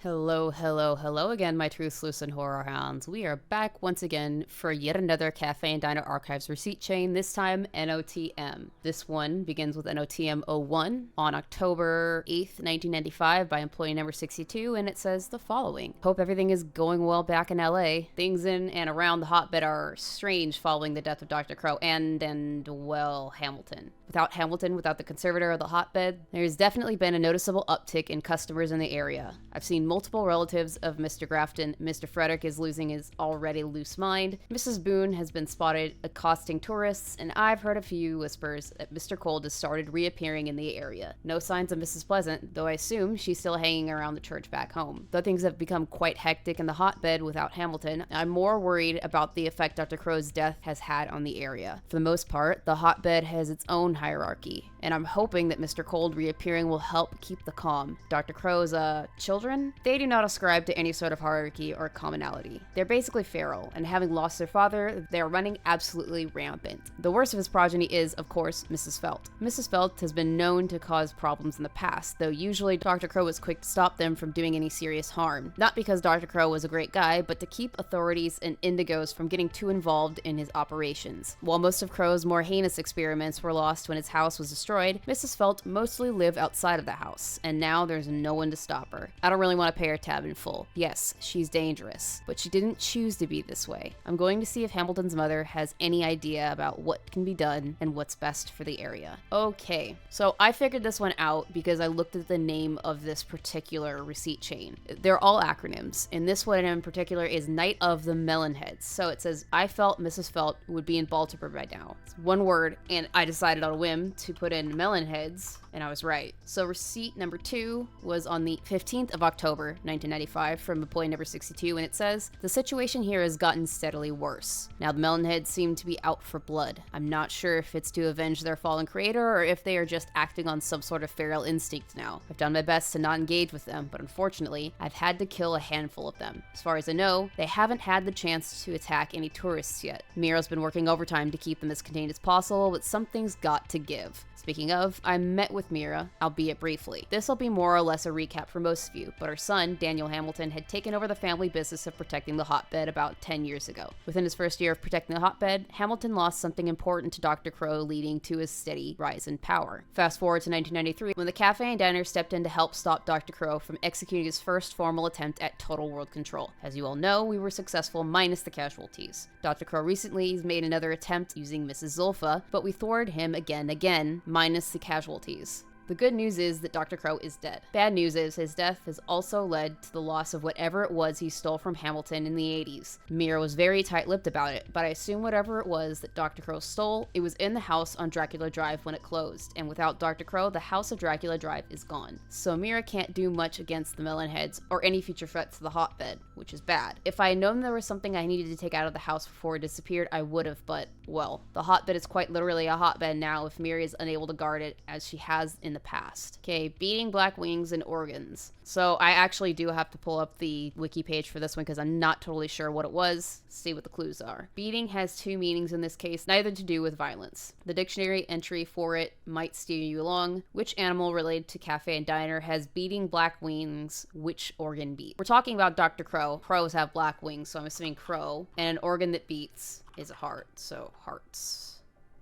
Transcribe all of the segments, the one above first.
Hello, hello, hello again, my truthless and horror hounds. We are back once again for yet another Cafe and Diner Archives receipt chain, this time NOTM. This one begins with NOTM 01 on October 8th, 1995 by employee number 62, and it says the following. Hope everything is going well back in LA. Things in and around the hotbed are strange following the death of Dr. Crow and Hamilton. Without the conservator of the hotbed, there's definitely been a noticeable uptick in customers in the area. I've seen multiple relatives of Mr. Grafton. Mr. Frederick is losing his already loose mind. Mrs. Boone has been spotted accosting tourists, and I've heard a few whispers that Mr. Cold has started reappearing in the area. No signs of Mrs. Pleasant, though I assume she's still hanging around the church back home. Though things have become quite hectic in the hotbed without Hamilton, I'm more worried about the effect Dr. Crow's death has had on the area. For the most part, the hotbed has its own hierarchy, and I'm hoping that Mr. Cold reappearing will help keep the calm. Dr. Crow's, children? They do not ascribe to any sort of hierarchy or commonality. They're basically feral, and having lost their father, they're running absolutely rampant. The worst of his progeny is, of course, Mrs. Felt. Mrs. Felt has been known to cause problems in the past, though usually Dr. Crow was quick to stop them from doing any serious harm. Not because Dr. Crow was a great guy, but to keep authorities and indigos from getting too involved in his operations. While most of Crow's more heinous experiments were lost when his house was destroyed, Mrs. Felt mostly lived outside of the house, and now there's no one to stop her. I don't really want to pay her tab in full. Yes, she's dangerous, but she didn't choose to be this way. I'm going to see if Hamilton's mother has any idea about what can be done and what's best for the area. Okay, so I figured this one out because I looked at the name of this particular receipt chain. They're all acronyms, and this one in particular is Night of the Melonheads. So it says, I felt Mrs. Felt would be in Baltimore by now. It's one word, and I decided on a whim to put in Melonheads, and I was right. So receipt number 2 was on the 15th of October, 1995 from employee number 62, and it says, the situation here has gotten steadily worse. Now the Melonheads seem to be out for blood. I'm not sure if it's to avenge their fallen creator or if they are just acting on some sort of feral instinct now. I've done my best to not engage with them, but unfortunately, I've had to kill a handful of them. As far as I know, they haven't had the chance to attack any tourists yet. Miro's been working overtime to keep them as contained as possible, but something's got to give. Speaking of, I met with Mira, albeit briefly. This will be more or less a recap for most of you, but her son, Daniel Hamilton, had taken over the family business of protecting the hotbed about 10 years ago. Within his first year of protecting the hotbed, Hamilton lost something important to Dr. Crow, leading to his steady rise in power. Fast forward to 1993, when the Cafe and Diner stepped in to help stop Dr. Crow from executing his first formal attempt at total world control. As you all know, we were successful minus the casualties. Dr. Crow recently made another attempt using Mrs. Zulfa, but we thwarted him again, minus the casualties. The good news is that Dr. Crow is dead. Bad news is his death has also led to the loss of whatever it was he stole from Hamilton in the 80s. Mira was very tight-lipped about it, but I assume whatever it was that Dr. Crow stole, it was in the house on Dracula Drive when it closed, and without Dr. Crow, the house of Dracula Drive is gone. So Mira can't do much against the Melonheads or any future threats to the hotbed, which is bad. If I had known there was something I needed to take out of the house before it disappeared, I would have, but, well, the hotbed is quite literally a hotbed now if Mira is unable to guard it as she has in the past. Okay, beating black wings and organs. So I actually do have to pull up the wiki page for this one because I'm not totally sure what it was. See what the clues are. Beating has two meanings in this case, neither to do with violence. The dictionary entry for it might steer you along. Which animal related to Cafe and Diner has beating black wings? Which organ beat? We're talking about Dr. Crow. Crows have black wings, so I'm assuming crow. And an organ that beats is a heart, so hearts.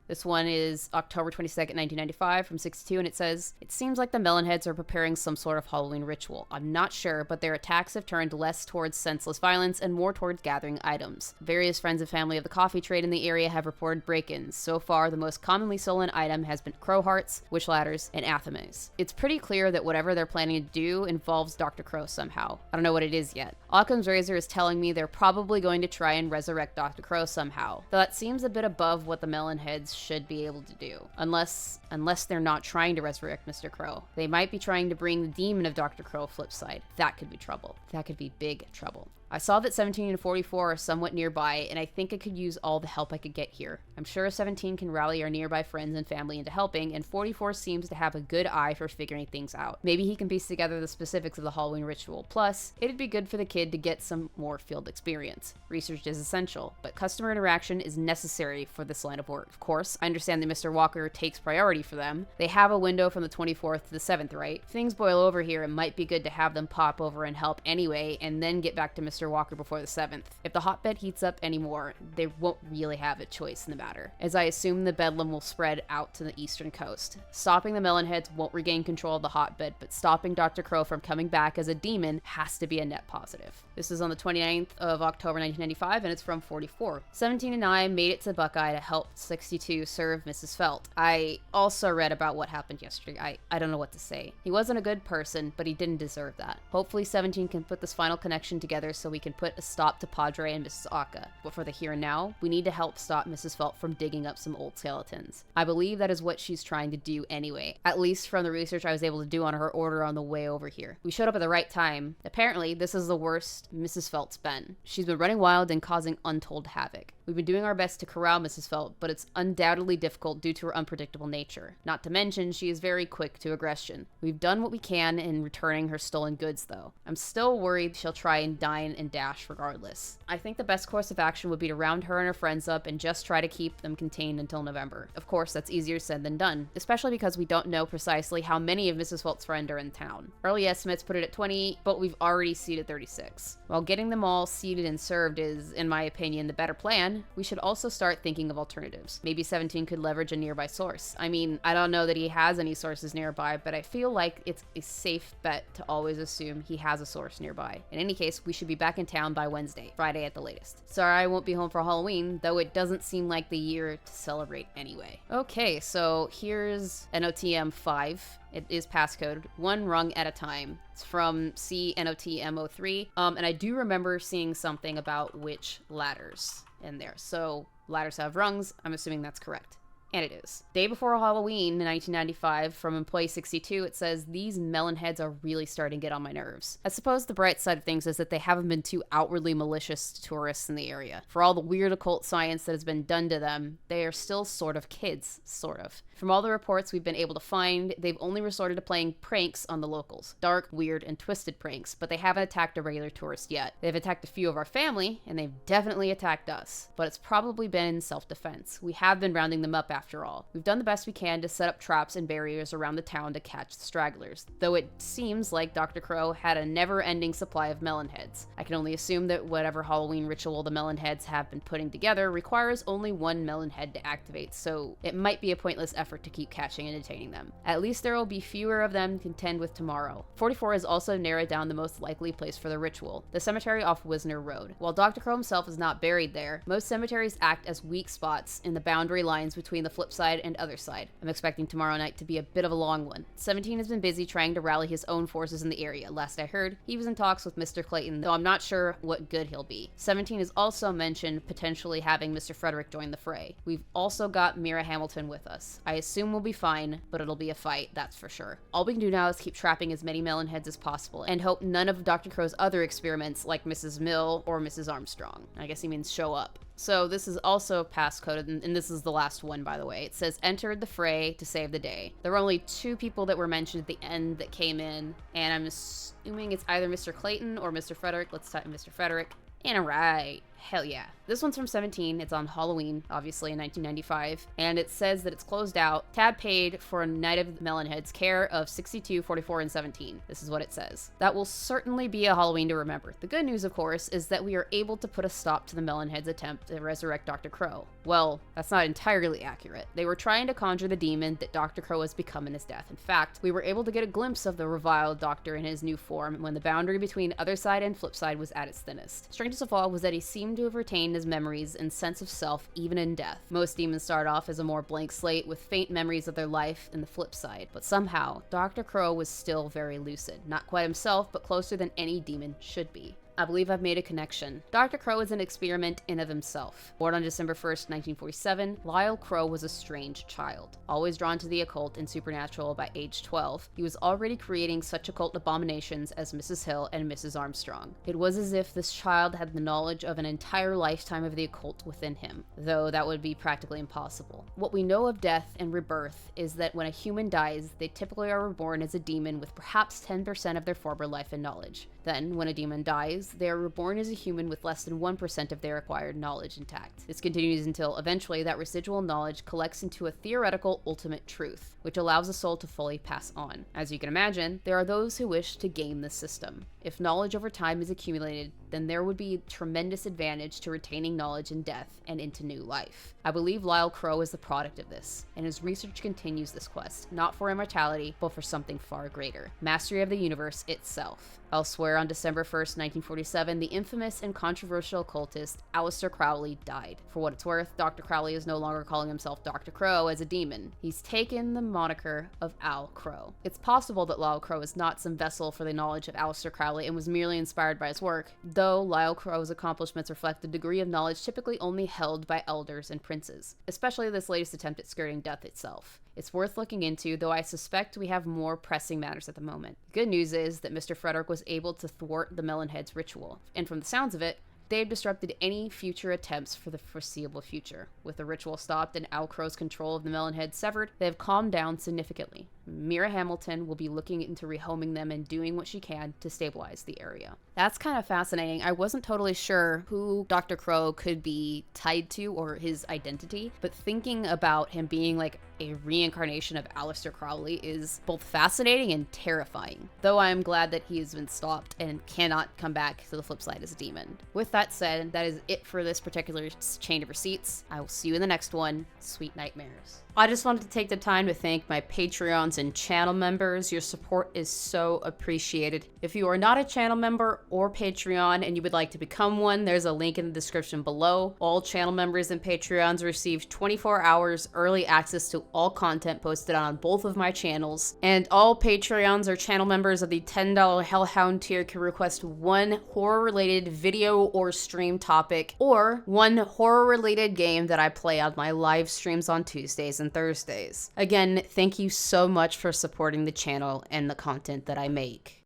This one is October 22nd, 1995 from 62, and it says, it seems like the Melonheads are preparing some sort of Halloween ritual. I'm not sure, but their attacks have turned less towards senseless violence and more towards gathering items. Various friends and family of the coffee trade in the area have reported break-ins. So far, the most commonly stolen item has been crow hearts, witch ladders, and athemes. It's pretty clear that whatever they're planning to do involves Dr. Crow somehow. I don't know what it is yet. Occam's razor is telling me they're probably going to try and resurrect Dr. Crow somehow, though that seems a bit above what the Melonheads should be able to do. Unless they're not trying to resurrect Mr. Crow. They might be trying to bring the demon of Dr. Crow flip side. That could be trouble. That could be big trouble. I saw that 17 and 44 are somewhat nearby, and I think I could use all the help I could get here. I'm sure 17 can rally our nearby friends and family into helping, and 44 seems to have a good eye for figuring things out. Maybe he can piece together the specifics of the Halloween ritual. Plus, it'd be good for the kid to get some more field experience. Research is essential, but customer interaction is necessary for this line of work. Of course, course, I understand that Mr. Walker takes priority for them. They have a window from the 24th to the 7th, right? If things boil over here, it might be good to have them pop over and help anyway, and then get back to Mr. Walker before the 7th. If the hotbed heats up anymore, they won't really have a choice in the matter, as I assume the bedlam will spread out to the eastern coast. Stopping the Melonheads won't regain control of the hotbed, but stopping Dr. Crow from coming back as a demon has to be a net positive. This is on the 29th of October 1995, and it's from 44. 17 and I made it to Buckeye to help 62 serve Mrs. Felt. I also read about what happened yesterday. I don't know what to say. He wasn't a good person, but he didn't deserve that. Hopefully 17 can put this final connection together so we can put a stop to Padre and Mrs. Aka. But for the here and now, we need to help stop Mrs. Felt from digging up some old skeletons. I believe that is what she's trying to do anyway, at least from the research I was able to do on her order on the way over here. We showed up at the right time. Apparently, this is the worst Mrs. Felt's been. She's been running wild and causing untold havoc. We've been doing our best to corral Mrs. Felt, but it's undoubtedly difficult due to her unpredictable nature. Not to mention, she is very quick to aggression. We've done what we can in returning her stolen goods, though. I'm still worried she'll try and dine and dash regardless. I think the best course of action would be to round her and her friends up and just try to keep them contained until November. Of course, that's easier said than done, especially because we don't know precisely how many of Mrs. Felt's friends are in town. Early estimates put it at 20, but we've already seated 36. While getting them all seated and served is, in my opinion, the better plan, we should also start thinking of alternatives. Maybe 17 could leverage a nearby source. I mean, I don't know that he has any sources nearby, but I feel like it's a safe bet to always assume he has a source nearby. In any case, we should be back in town by Wednesday, Friday at the latest. Sorry I won't be home for Halloween, though it doesn't seem like the year to celebrate anyway. Okay, so here's NOTM 5. It is passcode, one rung at a time. It's from CNOTM03, and I do remember seeing something about which ladders in there. So ladders have rungs. I'm assuming that's correct. And it is. Day before Halloween in 1995, from Employee 62, it says, "These Melonheads are really starting to get on my nerves." I suppose the bright side of things is that they haven't been too outwardly malicious to tourists in the area. For all the weird occult science that has been done to them, they are still sort of kids, sort of. From all the reports we've been able to find, they've only resorted to playing pranks on the locals. Dark, weird, and twisted pranks, but they haven't attacked a regular tourist yet. They've attacked a few of our family, and they've definitely attacked us. But it's probably been in self-defense. We have been rounding them up after all. We've done the best we can to set up traps and barriers around the town to catch the stragglers, though it seems like Dr. Crow had a never-ending supply of Melonheads. I can only assume that whatever Halloween ritual the Melonheads have been putting together requires only one Melonhead to activate, so it might be a pointless effort to keep catching and detaining them. At least there will be fewer of them to contend with tomorrow. 44 has also narrowed down the most likely place for the ritual, the cemetery off Wisner Road. While Dr. Crow himself is not buried there, most cemeteries act as weak spots in the boundary lines between the flip side and other side. I'm expecting tomorrow night to be a bit of a long one. 17 has been busy trying to rally his own forces in the area. Last I heard, he was in talks with Mr. Clayton, though I'm not sure what good he'll be. 17 has also mentioned potentially having Mr. Frederick join the fray. We've also got Mira Hamilton with us. I assume we'll be fine, but it'll be a fight, that's for sure. All we can do now is keep trapping as many Melonheads as possible, and hope none of Dr. Crow's other experiments, like Mrs. Mill or Mrs. Armstrong, I guess he means show up. So this is also passcoded, and this is the last one, by the way. It says, "Entered the fray to save the day." There were only 2 people that were mentioned at the end that came in, and I'm assuming it's either Mr. Clayton or Mr. Frederick. Let's type in Mr. Frederick. And alright, hell yeah. This one's from 17. It's on Halloween, obviously, in 1995. And it says that it's closed out. Tab paid for a night of Melonheads, care of 62, 44, and 17. This is what it says. That will certainly be a Halloween to remember. The good news, of course, is that we are able to put a stop to the Melonheads' attempt to resurrect Dr. Crow. Well, that's not entirely accurate. They were trying to conjure the demon that Dr. Crow has become in his death. In fact, we were able to get a glimpse of the reviled doctor in his new form when the boundary between other side and flip side was at its thinnest. Strangest of all was that he seemed to have retained his memories and sense of self even in death. Most demons start off as a more blank slate with faint memories of their life in the flip side, but somehow Dr. Crow was still very lucid. Not quite himself, but closer than any demon should be. I believe I've made a connection. Dr. Crow is an experiment in of himself. Born on December 1st, 1947, Lyle Crow was a strange child. Always drawn to the occult and supernatural by age 12, he was already creating such occult abominations as Mrs. Hill and Mrs. Armstrong. It was as if this child had the knowledge of an entire lifetime of the occult within him, though that would be practically impossible. What we know of death and rebirth is that when a human dies, they typically are reborn as a demon with perhaps 10% of their former life and knowledge. Then, when a demon dies, believes they are reborn as a human with less than 1% of their acquired knowledge intact. This continues until eventually that residual knowledge collects into a theoretical ultimate truth, which allows the soul to fully pass on. As you can imagine, there are those who wish to game the system. If knowledge over time is accumulated, then there would be tremendous advantage to retaining knowledge in death and into new life. I believe Lyle Crow is the product of this, and his research continues this quest, not for immortality, but for something far greater: mastery of the universe itself. Elsewhere, on December 1st, 1947, the infamous and controversial occultist Aleister Crowley died. For what it's worth, Dr. Crowley is no longer calling himself Dr. Crow as a demon. He's taken the moniker of Al Crow. It's possible that Lyle Crow is not some vessel for the knowledge of Aleister Crowley and was merely inspired by his work, though Lyle Crow's accomplishments reflect the degree of knowledge typically only held by elders and princes, especially this latest attempt at skirting death itself. It's worth looking into, though I suspect we have more pressing matters at the moment. The good news is that Mr. Frederick was able to thwart the Melonheads ritual, and from the sounds of it, they've disrupted any future attempts for the foreseeable future. With the ritual stopped and Al Crow's control of the Melonheads severed, they have calmed down significantly. Mira Hamilton will be looking into rehoming them and doing what she can to stabilize the area. That's kind of fascinating. I wasn't totally sure who Dr. Crow could be tied to or his identity, but thinking about him being like a reincarnation of Aleister Crowley is both fascinating and terrifying, though I am glad that he has been stopped and cannot come back to the flip side as a demon. With that said, that is it for this particular chain of receipts. I will see you in the next one. Sweet nightmares. I just wanted to take the time to thank my Patreons and channel members. Your support is so appreciated. If you are not a channel member or Patreon and you would like to become one, there's a link in the description below. All channel members and Patreons receive 24 hours early access to all content posted on both of my channels. And all Patreons or channel members of the $10 Hellhound tier can request one horror-related video or stream topic, or one horror-related game that I play on my live streams on Tuesdays and Thursdays. Again, thank you so much for supporting the channel and the content that I make.